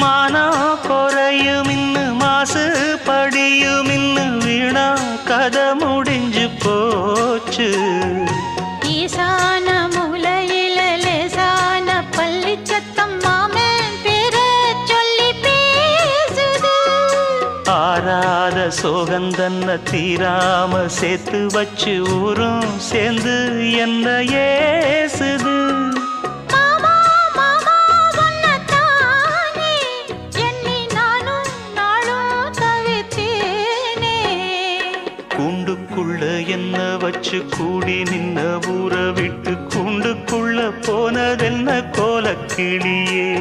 மானா குறையும் இன்னு மாசு படியும் இன்னு வீணா கதை முடிஞ்சு போச்சு. ஈசான மூலையில லேசான பள்ளி சத்தம் மாமன் பேர சொல்லி பேசுது. ஆறாத சோகந்தன்ன தீராம சேர்த்து வச்சு ஊரும் சேர்ந்து என்ன ஏசுது. கூண்டுக்குள்ள என்ன வச்சு கூடி நின்ன ஊற விட்டு கூண்டுக்குள்ள போனதென்ன கோலக்கிளியே.